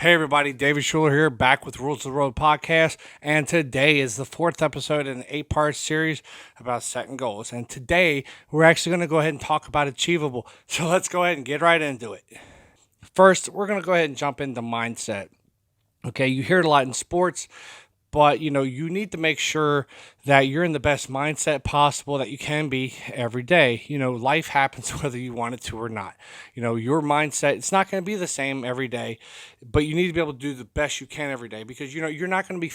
Hey everybody, David Schuler here, back with Rules of the Road podcast, and today is the fourth episode in an 8-part series about setting goals. And today we're actually going to go ahead and talk about Achievable. So let's go ahead and get right into it. First, we're going to go ahead and jump into mindset. Okay, you hear it a lot in sports, but you need to make sure that you're in the best mindset possible that you can be every day. Life happens whether you want it to or not. Your mindset, it's not going to be the same every day, but you need to be able to do the best you can every day, because you're not going to be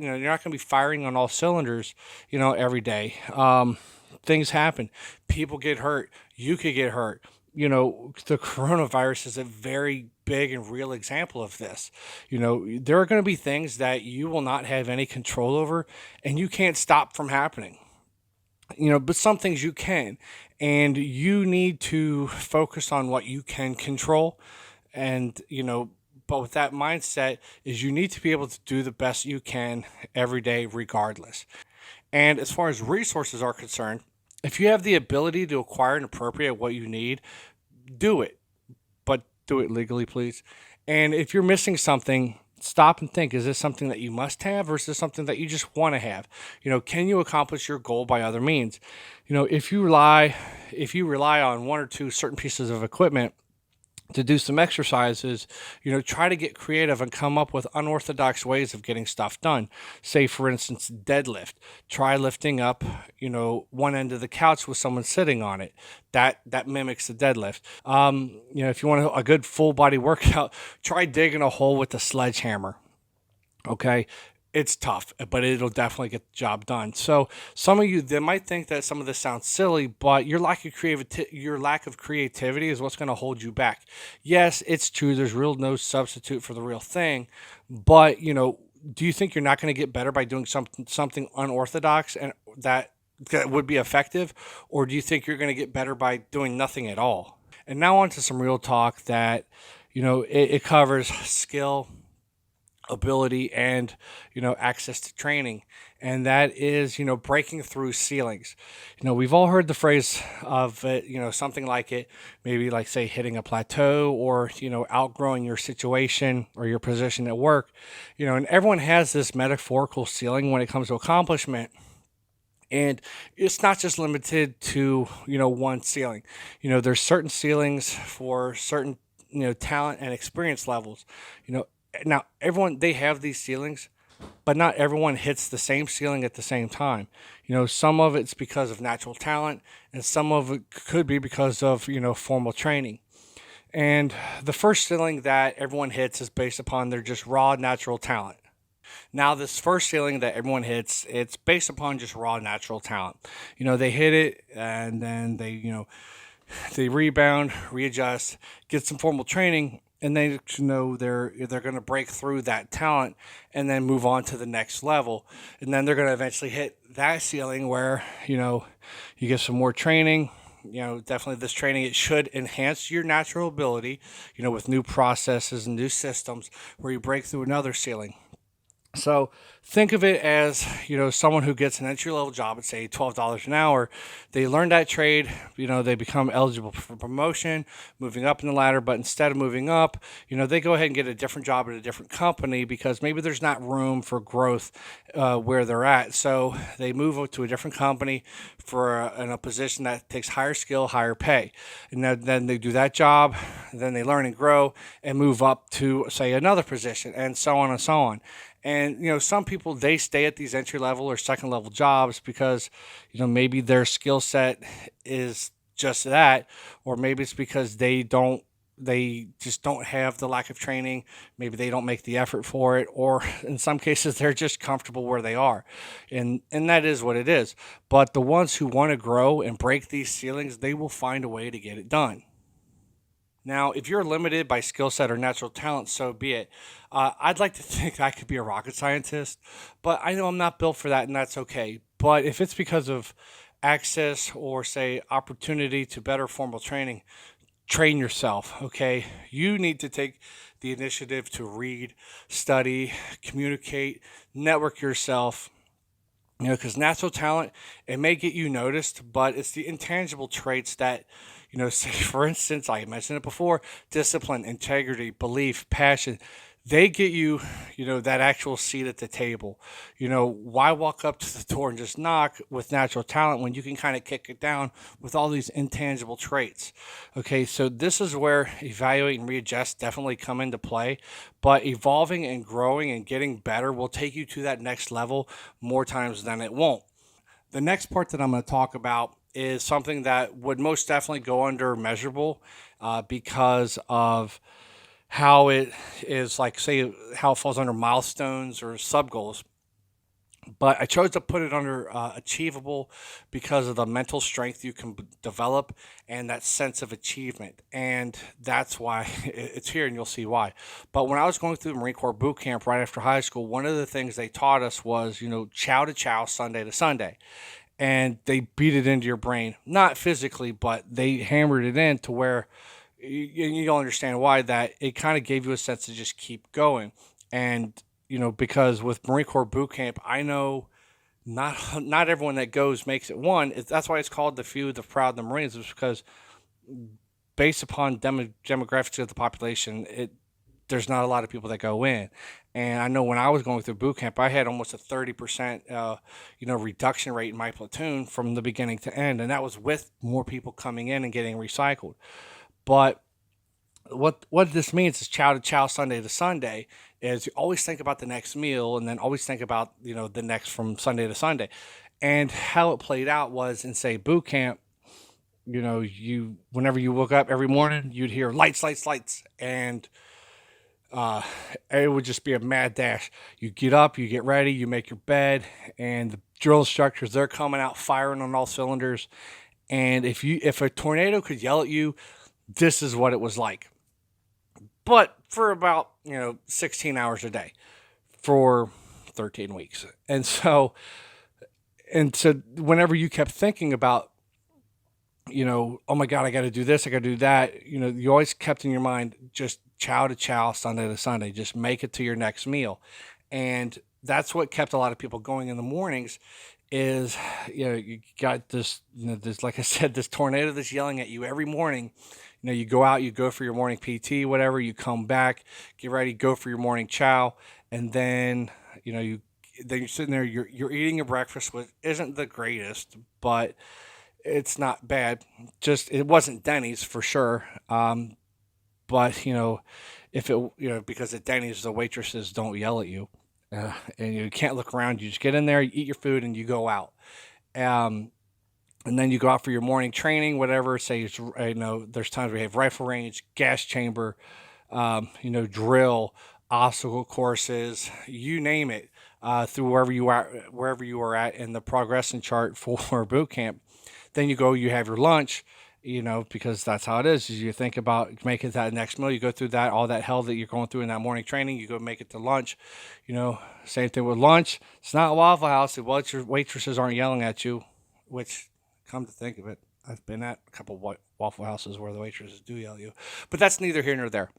you're not going to be firing on all cylinders every day. Things happen, people get hurt, you could get hurt. The coronavirus is a very big and real example of this. There are going to be things that you will not have any control over and you can't stop from happening. But some things you can, and you need to focus on what you can control. And, but with that mindset is you need to be able to do the best you can every day, regardless. And as far as resources are concerned, if you have the ability to acquire and appropriate what you need, do it, but do it legally, please. And if you're missing something, stop and think, is this something that you must have, or is this something that you just want to have? Can you accomplish your goal by other means? If you rely on one or two certain pieces of equipment to do some exercises, try to get creative and come up with unorthodox ways of getting stuff done. Say, for instance, deadlift. Try lifting up, one end of the couch with someone sitting on it. That mimics the deadlift. If you want a good full body workout, try digging a hole with a sledgehammer. Okay, it's tough, but it'll definitely get the job done. So some of you, they might think that some of this sounds silly, but your lack of creativity is what's going to hold you back. Yes, it's true. There's real no substitute for the real thing, but do you think you're not going to get better by doing something unorthodox and that would be effective, or do you think you're going to get better by doing nothing at all? And now on to some real talk that it covers skill, ability, and access to training, and that is breaking through ceilings. We've all heard the phrase of it, something like it, maybe like, say, hitting a plateau, or outgrowing your situation or your position at work. And everyone has this metaphorical ceiling when it comes to accomplishment. And it's not just limited to one ceiling. There's certain ceilings for certain talent and experience levels. Now, everyone, they have these ceilings, but not everyone hits the same ceiling at the same time. Some of it's because of natural talent, and some of it could be because of formal training. And the first ceiling that everyone hits is based upon their just raw natural talent. Now, this first ceiling that everyone hits, it's based upon just raw natural talent. They hit it, and then they rebound, readjust, get some formal training, and they they're going to break through that talent and then move on to the next level. And then they're going to eventually hit that ceiling where you get some more training. Definitely this training, it should enhance your natural ability, with new processes and new systems, where you break through another ceiling. So think of it as, someone who gets an entry level job at, say, $12 an hour. They learn that trade, they become eligible for promotion, moving up in the ladder. But instead of moving up, they go ahead and get a different job at a different company, because maybe there's not room for growth where they're at. So they move up to a different company in a position that takes higher skill, higher pay. And then they do that job, then they learn and grow and move up to, say, another position, and so on and so on. And some people, they stay at these entry level or second level jobs because maybe their skill set is just that, or maybe it's because they just don't have the lack of training. Maybe they don't make the effort for it, or in some cases they're just comfortable where they are, and that is what it is. But the ones who want to grow and break these ceilings, they will find a way to get it done. Now, if you're limited by skill set or natural talent, so be it. I'd like to think I could be a rocket scientist, but I know I'm not built for that, and that's okay. But if it's because of access or, say, opportunity to better formal training, train yourself, okay? You need to take the initiative to read, study, communicate, network yourself. Because natural talent, it may get you noticed, but it's the intangible traits that, say, for instance, I mentioned it before, discipline, integrity, belief, passion. They get you, that actual seat at the table. Why walk up to the door and just knock with natural talent when you can kind of kick it down with all these intangible traits? Okay, so this is where evaluate and readjust definitely come into play, but evolving and growing and getting better will take you to that next level more times than it won't. The next part that I'm going to talk about is something that would most definitely go under measurable, because of how it is, like, say, how it falls under milestones or sub goals. But I chose to put it under achievable because of the mental strength you can develop and that sense of achievement. And that's why it's here, and you'll see why. But when I was going through the Marine Corps boot camp right after high school, one of the things they taught us was, chow to chow, Sunday to Sunday. And they beat it into your brain, not physically, but they hammered it in to where you don't understand why, that it kind of gave you a sense to just keep going. And because with Marine Corps boot camp, I know not everyone that goes makes it. That's why it's called the few, the proud, the Marines, is because based upon demographics of the population, there's not a lot of people that go in. And I know when I was going through boot camp, I had almost a 30% reduction rate in my platoon from the beginning to end, and that was with more people coming in and getting recycled. But what this means is chow to chow, Sunday to Sunday, is you always think about the next meal, and then always think about the next from Sunday to Sunday. And how it played out was in, say, boot camp, you whenever you woke up every morning, you'd hear lights, lights, lights, and uh, it would just be a mad dash. You get up, you get ready, you make your bed, and the drill instructors, they're coming out firing on all cylinders. And if a tornado could yell at you, this is what it was like. But for about 16 hours a day for 13 weeks. And so whenever you kept thinking about, oh my God, I got to do this, I got to do that, you always kept in your mind just chow to chow, Sunday to Sunday, just make it to your next meal. And that's what kept a lot of people going in the mornings. Is you got this, like I said, this tornado that's yelling at you every morning. You go out, you go for your morning PT, whatever, you come back, get ready, go for your morning chow, and then you're sitting there, you're eating your breakfast, which isn't the greatest, but it's not bad. Just, it wasn't Denny's for sure. But if it, because at Denny's the waitresses don't yell at you, and you can't look around. You just get in there, you eat your food, and you go out. Um, and then you go out for your morning training, whatever. Say it's, there's times we have rifle range, gas chamber, drill, obstacle courses, you name it, through wherever you are at in the progression chart for boot camp. Then you go, you have your lunch, because that's how it is you think about making that next meal. You go through that, all that hell that you're going through in that morning training, you go make it to lunch. Same thing with lunch. It's not a Waffle House. Your waitresses aren't yelling at you, which, come to think of it, I've been at a couple of Waffle Houses where the waitresses do yell at you, but that's neither here nor there.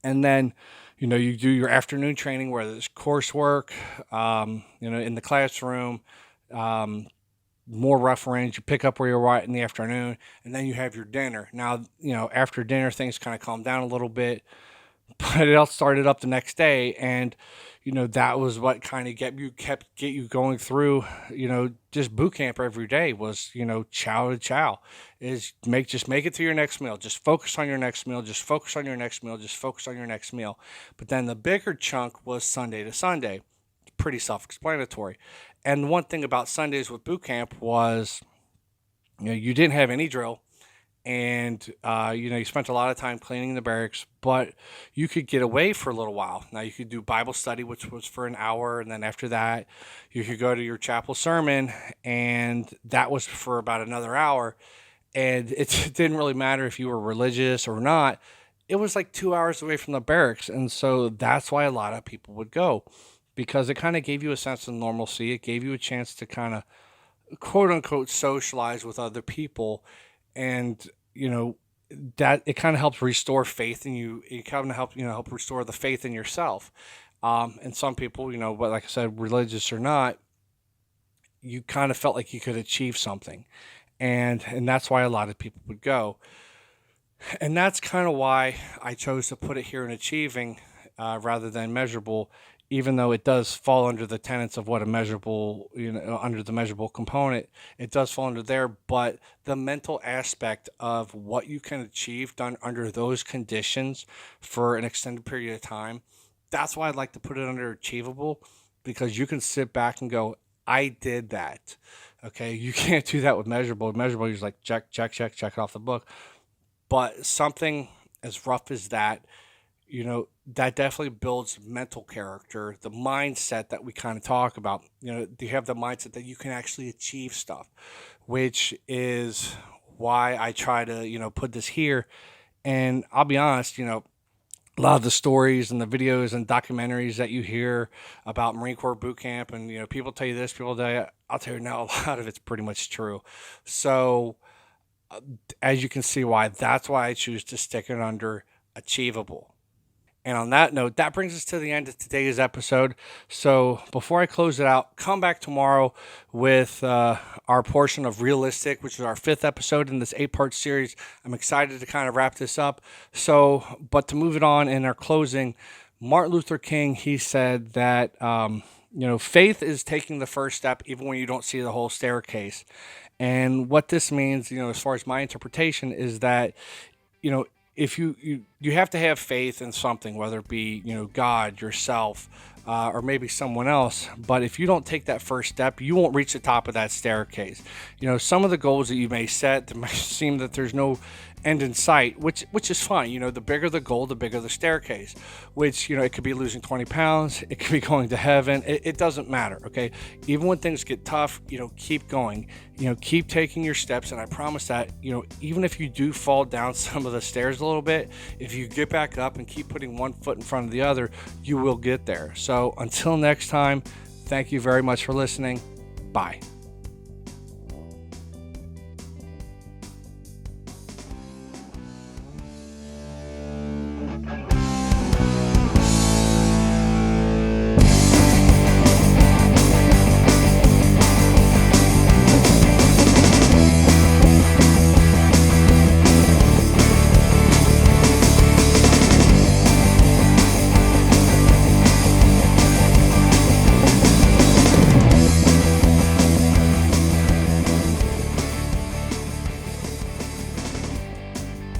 And then, you do your afternoon training where there's coursework, in the classroom, um, more rough range. You pick up where you're at in the afternoon, and then you have your dinner. Now, after dinner, things kind of calm down a little bit, but it all started up the next day, and that was what kind of get you going through. Just boot camp every day was chow to chow, is make it to your next meal. Just focus on your next meal. Just focus on your next meal. Just focus on your next meal. But then the bigger chunk was Sunday to Sunday. Pretty self-explanatory. And one thing about Sundays with boot camp was, you didn't have any drill, and you spent a lot of time cleaning the barracks, but you could get away for a little while. Now you could do Bible study, which was for an hour, and then after that, you could go to your chapel sermon, and that was for about another hour. And it didn't really matter if you were religious or not. It was like 2 hours away from the barracks, and so that's why a lot of people would go, because it kind of gave you a sense of normalcy. It gave you a chance to kind of quote unquote socialize with other people, and that it kind of helps restore faith in you. It kind of help restore the faith in yourself. And some people, but like I said, religious or not, you kind of felt like you could achieve something, and that's why a lot of people would go. And that's kind of why I chose to put it here in achieving, rather than measurable, even though it does fall under the tenets of what a measurable, under the measurable component, it does fall under there. But the mental aspect of what you can achieve done under those conditions for an extended period of time, that's why I'd like to put it under achievable, because you can sit back and go, I did that. Okay, you can't do that with measurable. Measurable, you're just like check, check, check, check it off the book. But something as rough as that, that definitely builds mental character, the mindset that we kind of talk about. You have the mindset that you can actually achieve stuff, which is why I try to, put this here. And I'll be honest, a lot of the stories and the videos and documentaries that you hear about Marine Corps boot camp, and people tell you this, people tell you, I'll tell you now, a lot of it's pretty much true. So as you can see, that's why I choose to stick it under achievable. And on that note, that brings us to the end of today's episode. So before I close it out, come back tomorrow with our portion of Realistic, which is our 5th episode in this 8-part series. I'm excited to kind of wrap this up. So, but to move it on in our closing, Martin Luther King, he said that, faith is taking the first step even when you don't see the whole staircase. And what this means, as far as my interpretation, is that, if you have to have faith in something, whether it be God, yourself, or maybe someone else. But if you don't take that first step, you won't reach the top of that staircase. Some of the goals that you may set, it might seem that there's no end in sight, which is fine. The bigger the goal, the bigger the staircase. Which it could be losing 20 pounds, it could be going to heaven. It doesn't matter. Okay, even when things get tough, keep going. Keep taking your steps, and I promise that even if you do fall down some of the stairs a little bit, if you get back up and keep putting one foot in front of the other, you will get there. So until next time, thank you very much for listening. Bye.